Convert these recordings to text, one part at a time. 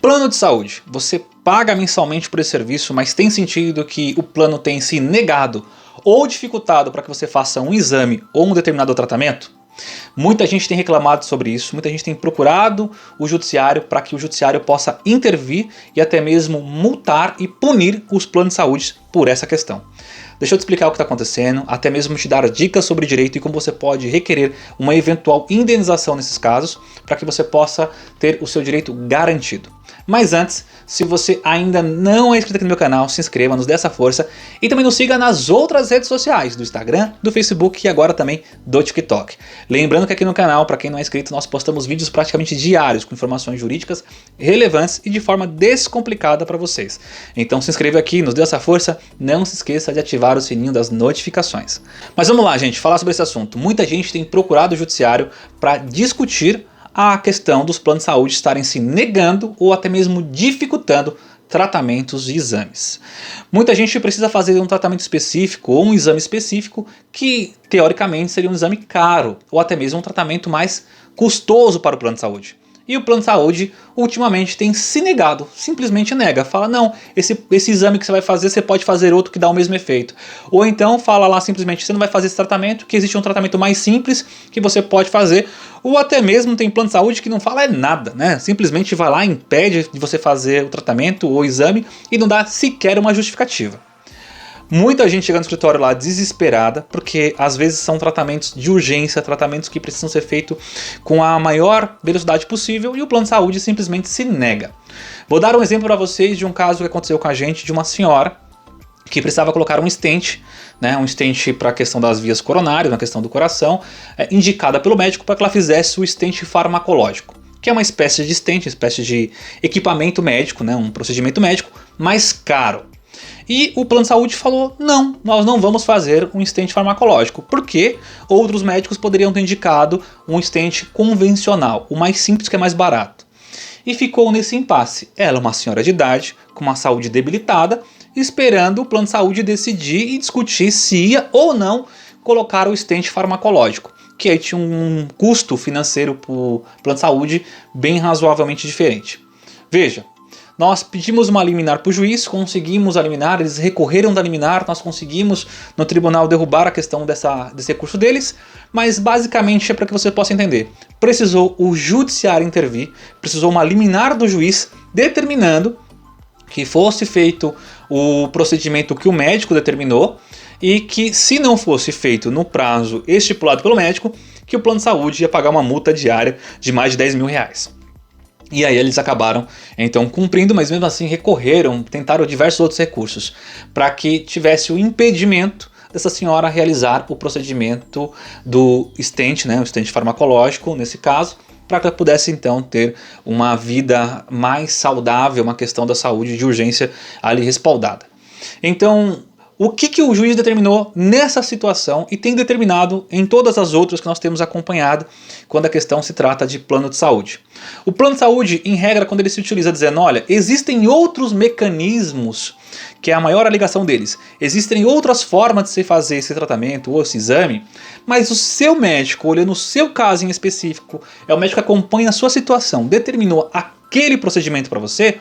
Plano de saúde. Você paga mensalmente por esse serviço, mas tem sentido que o plano tem se negado ou dificultado para que você faça um exame ou um determinado tratamento? Muita gente tem reclamado sobre isso, muita gente tem procurado o judiciário para que o judiciário possa intervir e até mesmo multar e punir os planos de saúde por essa questão. Deixa eu te explicar o que está acontecendo, até mesmo te dar dicas sobre direito e como você pode requerer uma eventual indenização nesses casos, para que você possa ter o seu direito garantido. Mas antes, se você ainda não é inscrito aqui no meu canal, se inscreva, nos dê essa força e também nos siga nas outras redes sociais, do Instagram, do Facebook e agora também do TikTok. Lembrando que aqui no canal, para quem não é inscrito, nós postamos vídeos praticamente diários com informações jurídicas relevantes e de forma descomplicada para vocês. Então se inscreva aqui, nos dê essa força, não se esqueça de ativar o sininho das notificações. Mas vamos lá, gente, falar sobre esse assunto. Muita gente tem procurado o judiciário para discutir a questão dos planos de saúde estarem se negando ou até mesmo dificultando tratamentos e exames. Muita gente precisa fazer um tratamento específico ou um exame específico que teoricamente seria um exame caro ou até mesmo um tratamento mais custoso para o plano de saúde. E o plano de saúde ultimamente tem se negado, simplesmente nega, fala não, esse exame que você vai fazer, você pode fazer outro que dá o mesmo efeito. Ou então fala lá simplesmente, você não vai fazer esse tratamento, que existe um tratamento mais simples que você pode fazer. Ou até mesmo tem plano de saúde que não fala nada, né? Simplesmente vai lá, impede de você fazer o tratamento ou o exame e não dá sequer uma justificativa. Muita gente chega no escritório lá desesperada, porque às vezes são tratamentos de urgência, tratamentos que precisam ser feitos com a maior velocidade possível e o plano de saúde simplesmente se nega. Vou dar um exemplo para vocês de um caso que aconteceu com a gente, de uma senhora que precisava colocar um stent, né, um stent para a questão das vias coronárias, na questão do coração, indicada pelo médico para que ela fizesse o stent farmacológico, que é uma espécie de stent, uma espécie de equipamento médico, né, um procedimento médico mais caro. E o plano de saúde falou, não, nós não vamos fazer um stent farmacológico, porque outros médicos poderiam ter indicado um stent convencional, o mais simples que é mais barato. E ficou nesse impasse. Ela é uma senhora de idade, com uma saúde debilitada, esperando o plano de saúde decidir e discutir se ia ou não colocar o stent farmacológico, que aí tinha um custo financeiro para o plano de saúde bem razoavelmente diferente. Veja, nós pedimos uma liminar para o juiz, conseguimos a liminar, eles recorreram da liminar, nós conseguimos no tribunal derrubar a questão desse recurso deles, mas basicamente é para que você possa entender. Precisou o judiciário intervir, precisou uma liminar do juiz determinando que fosse feito o procedimento que o médico determinou e que, se não fosse feito no prazo estipulado pelo médico, que o plano de saúde ia pagar uma multa diária de mais de 10 mil reais. E aí eles acabaram então cumprindo, mas mesmo assim recorreram, tentaram diversos outros recursos para que tivesse o impedimento dessa senhora realizar o procedimento do stent, né, o stent farmacológico nesse caso, para que ela pudesse então ter uma vida mais saudável, uma questão da saúde de urgência ali respaldada. Então, o que o juiz determinou nessa situação e tem determinado em todas as outras que nós temos acompanhado quando a questão se trata de plano de saúde? O plano de saúde, em regra, quando ele se utiliza dizendo, olha, existem outros mecanismos, que é a maior alegação deles, existem outras formas de se fazer esse tratamento ou esse exame, mas o seu médico, olhando o seu caso em específico, é o médico que acompanha a sua situação, determinou aquele procedimento para você,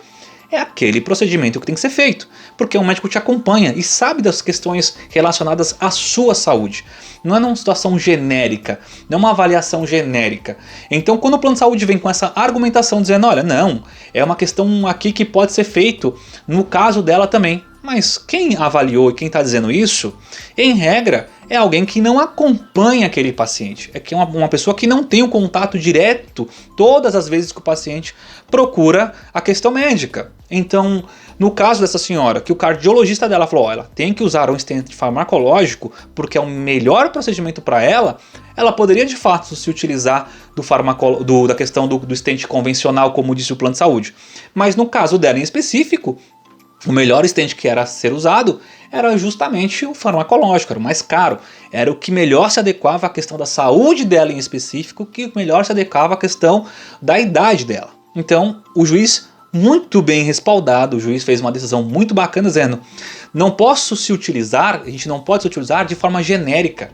é aquele procedimento que tem que ser feito, porque o médico te acompanha e sabe das questões relacionadas à sua saúde. Não é uma situação genérica, não é uma avaliação genérica. Então, quando o plano de saúde vem com essa argumentação dizendo, olha, não, é uma questão aqui que pode ser feito no caso dela também. Mas quem avaliou e quem está dizendo isso, em regra, é alguém que não acompanha aquele paciente. É que uma pessoa que não tem o contato direto todas as vezes que o paciente procura a questão médica. Então, no caso dessa senhora, que o cardiologista dela falou, ela tem que usar um stent farmacológico porque é o melhor procedimento para ela, ela poderia de fato se utilizar da questão do stent convencional, como disse o plano de saúde. Mas no caso dela em específico, o melhor stent que era a ser usado era justamente o farmacológico, era o mais caro, era o que melhor se adequava à questão da saúde dela em específico, que melhor se adequava à questão da idade dela. Então o juiz muito bem respaldado, o juiz fez uma decisão muito bacana dizendo: não posso se utilizar, a gente não pode se utilizar de forma genérica.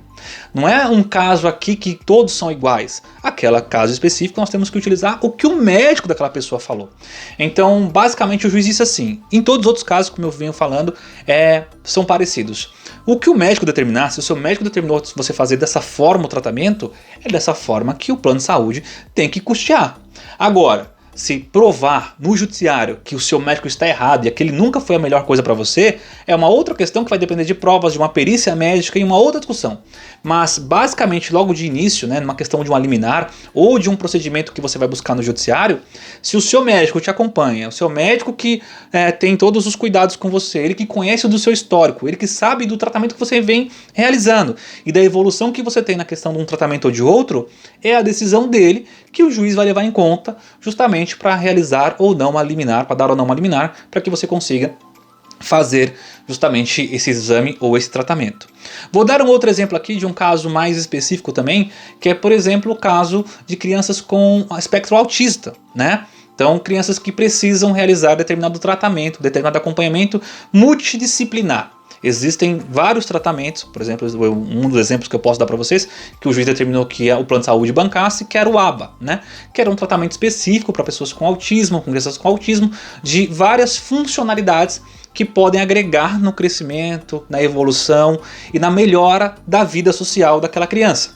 Não é um caso aqui que todos são iguais. Aquele caso específico nós temos que utilizar o que o médico daquela pessoa falou. Então, basicamente, o juiz disse assim. Em todos os outros casos, como eu venho falando, são parecidos. O que o médico determinar, se o seu médico determinou você fazer dessa forma o tratamento, é dessa forma que o plano de saúde tem que custear. Agora, se provar no judiciário que o seu médico está errado e aquele nunca foi a melhor coisa para você, é uma outra questão que vai depender de provas, de uma perícia médica e uma outra discussão. Mas basicamente logo de início, numa questão de uma liminar ou de um procedimento que você vai buscar no judiciário, se o seu médico te acompanha, o seu médico que tem todos os cuidados com você, ele que conhece do seu histórico, ele que sabe do tratamento que você vem realizando e da evolução que você tem na questão de um tratamento ou de outro, é a decisão dele que o juiz vai levar em conta justamente para realizar ou não uma liminar, para dar ou não uma liminar, para que você consiga fazer justamente esse exame ou esse tratamento. Vou dar um outro exemplo aqui de um caso mais específico também, que é, por exemplo, o caso de crianças com espectro autista, Então, crianças que precisam realizar determinado tratamento, determinado acompanhamento multidisciplinar. Existem vários tratamentos, por exemplo, um dos exemplos que eu posso dar para vocês, que o juiz determinou que o plano de saúde bancasse, que era o ABA, que era um tratamento específico para pessoas com autismo, com crianças com autismo, de várias funcionalidades que podem agregar no crescimento, na evolução e na melhora da vida social daquela criança.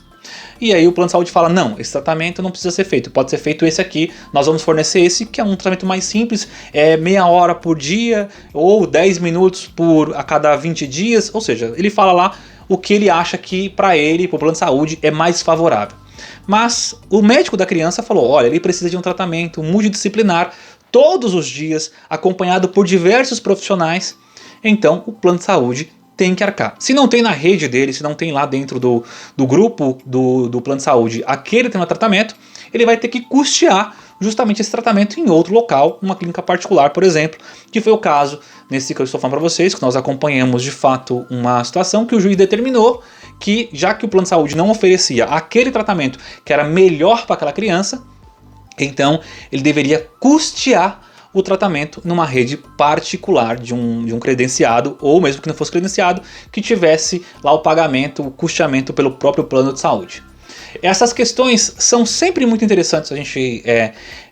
E aí o plano de saúde fala: não, esse tratamento não precisa ser feito, pode ser feito esse aqui, nós vamos fornecer esse, que é um tratamento mais simples, meia hora por dia ou 10 minutos a cada 20 dias, ou seja, ele fala lá o que ele acha que para ele, para o plano de saúde, é mais favorável. Mas o médico da criança falou: olha, ele precisa de um tratamento multidisciplinar todos os dias, acompanhado por diversos profissionais, então o plano de saúde tem que arcar. Se não tem na rede dele, se não tem lá dentro do grupo do plano de saúde aquele tema de tratamento, ele vai ter que custear justamente esse tratamento em outro local, uma clínica particular, por exemplo, que foi o caso, nesse que eu estou falando para vocês, que nós acompanhamos de fato uma situação que o juiz determinou que, já que o plano de saúde não oferecia aquele tratamento que era melhor para aquela criança, então ele deveria custear o tratamento numa rede particular de um credenciado, ou mesmo que não fosse credenciado, que tivesse lá o pagamento, o custeamento pelo próprio plano de saúde. Essas questões são sempre muito interessantes a gente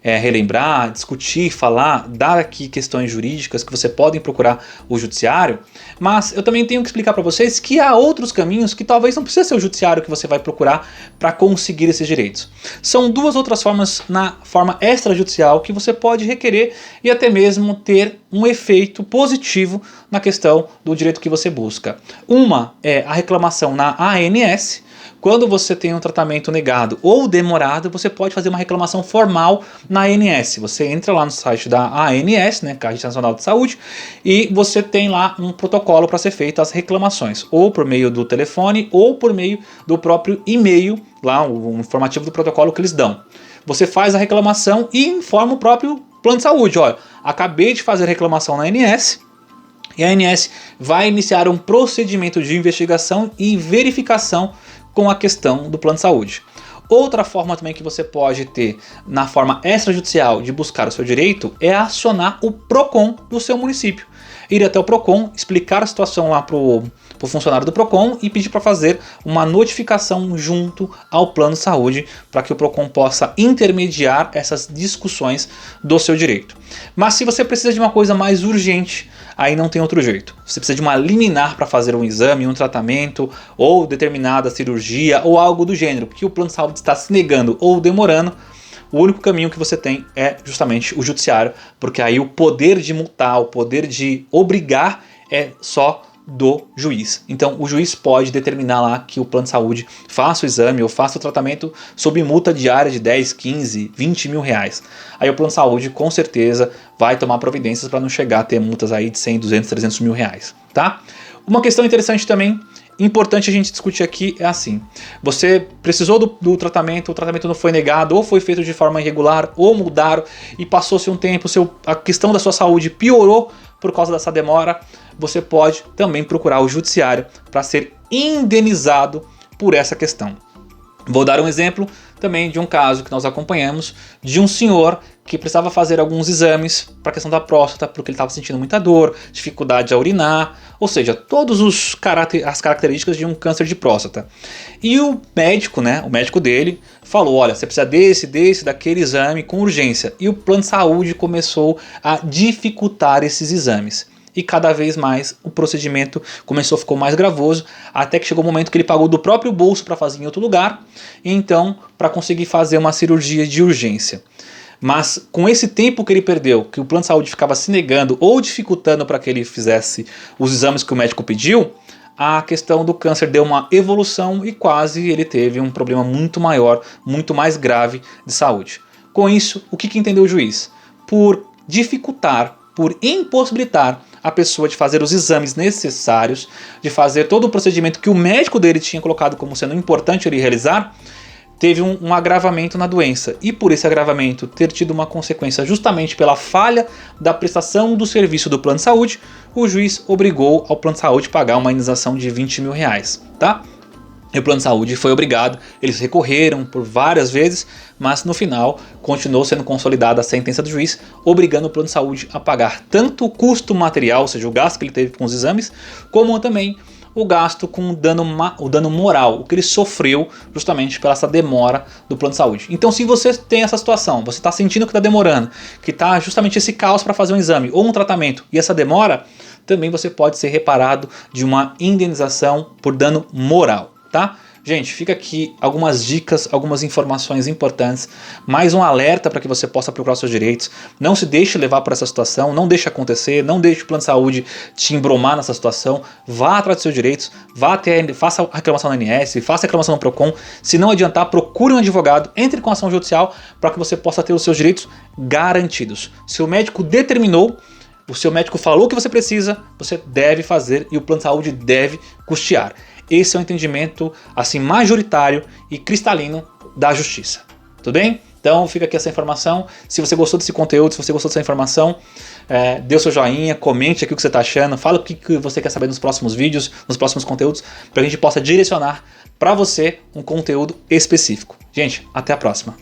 relembrar, discutir, falar, dar aqui questões jurídicas que você podem procurar o judiciário, mas eu também tenho que explicar para vocês que há outros caminhos que talvez não precisa ser o judiciário que você vai procurar para conseguir esses direitos. São duas outras formas na forma extrajudicial que você pode requerer e até mesmo ter um efeito positivo na questão do direito que você busca. Uma é a reclamação na ANS. Quando você tem um tratamento negado ou demorado, você pode fazer uma reclamação formal na ANS. Você entra lá no site da ANS, que é a Agência Nacional de Saúde, e você tem lá um protocolo para ser feito as reclamações, ou por meio do telefone, ou por meio do próprio e-mail, lá o informativo do protocolo que eles dão. Você faz a reclamação e informa o próprio plano de saúde: olha, acabei de fazer reclamação na ANS, e a ANS vai iniciar um procedimento de investigação e verificação com a questão do plano de saúde. Outra forma também que você pode ter na forma extrajudicial de buscar o seu direito é acionar o PROCON do seu município. Ir até o PROCON, explicar a situação lá para o funcionário do PROCON e pedir para fazer uma notificação junto ao plano de saúde para que o PROCON possa intermediar essas discussões do seu direito. Mas se você precisa de uma coisa mais urgente, aí não tem outro jeito. Você precisa de uma liminar para fazer um exame, um tratamento, ou determinada cirurgia, ou algo do gênero, que o plano de saúde está se negando ou demorando. O único caminho que você tem é justamente o judiciário, porque aí o poder de multar, o poder de obrigar é só do juiz. Então o juiz pode determinar lá que o plano de saúde faça o exame ou faça o tratamento sob multa diária de 10, 15, 20 mil reais. Aí o plano de saúde com certeza vai tomar providências para não chegar a ter multas aí de 100, 200, 300 mil reais, tá? Uma questão interessante também, importante a gente discutir aqui, é assim: você precisou do tratamento, o tratamento não foi negado, ou foi feito de forma irregular, ou mudaram e passou-se um tempo, a questão da sua saúde piorou por causa dessa demora, você pode também procurar o judiciário para ser indenizado por essa questão. Vou dar um exemplo também de um caso que nós acompanhamos de um senhor que precisava fazer alguns exames para a questão da próstata, porque ele estava sentindo muita dor, dificuldade a urinar, ou seja, todas as características de um câncer de próstata. E o médico, o médico dele, falou, olha, você precisa daquele exame com urgência. E o plano de saúde começou a dificultar esses exames. E cada vez mais o procedimento ficou mais gravoso, até que chegou o momento que ele pagou do próprio bolso para fazer em outro lugar, e então para conseguir fazer uma cirurgia de urgência. Mas com esse tempo que ele perdeu, que o plano de saúde ficava se negando ou dificultando para que ele fizesse os exames que o médico pediu, a questão do câncer deu uma evolução e quase ele teve um problema muito maior, muito mais grave de saúde. Com isso, o que entendeu o juiz? Por dificultar, por impossibilitar a pessoa de fazer os exames necessários, de fazer todo o procedimento que o médico dele tinha colocado como sendo importante ele realizar, teve um agravamento na doença. E por esse agravamento ter tido uma consequência justamente pela falha da prestação do serviço do plano de saúde, o juiz obrigou ao plano de saúde a pagar uma indenização de R$20 mil, tá? E o plano de saúde foi obrigado, eles recorreram por várias vezes, mas no final continuou sendo consolidada a sentença do juiz, obrigando o plano de saúde a pagar tanto o custo material, ou seja, o gasto que ele teve com os exames, como também o gasto com o dano moral, o que ele sofreu justamente pela essa demora do plano de saúde. Então se você tem essa situação, você está sentindo que está demorando, que está justamente esse caos para fazer um exame ou um tratamento e essa demora, também você pode ser reparado de uma indenização por dano moral. Tá? Gente, fica aqui algumas dicas, algumas informações importantes, mais um alerta para que você possa procurar seus direitos. Não se deixe levar por essa situação, não deixe acontecer, não deixe o plano de saúde te embromar nessa situação. Vá atrás dos seus direitos, faça a reclamação na ANS, faça a reclamação no PROCON. Se não adiantar, procure um advogado, entre com ação judicial para que você possa ter os seus direitos garantidos. Se o médico determinou, o seu médico falou o que você precisa, você deve fazer e o plano de saúde deve custear. Esse é o entendimento assim majoritário e cristalino da justiça. Tudo bem? Então fica aqui essa informação. Se você gostou desse conteúdo, se você gostou dessa informação, dê o seu joinha, comente aqui o que você está achando, fala o que você quer saber nos próximos vídeos, nos próximos conteúdos, para que a gente possa direcionar para você um conteúdo específico. Gente, até a próxima.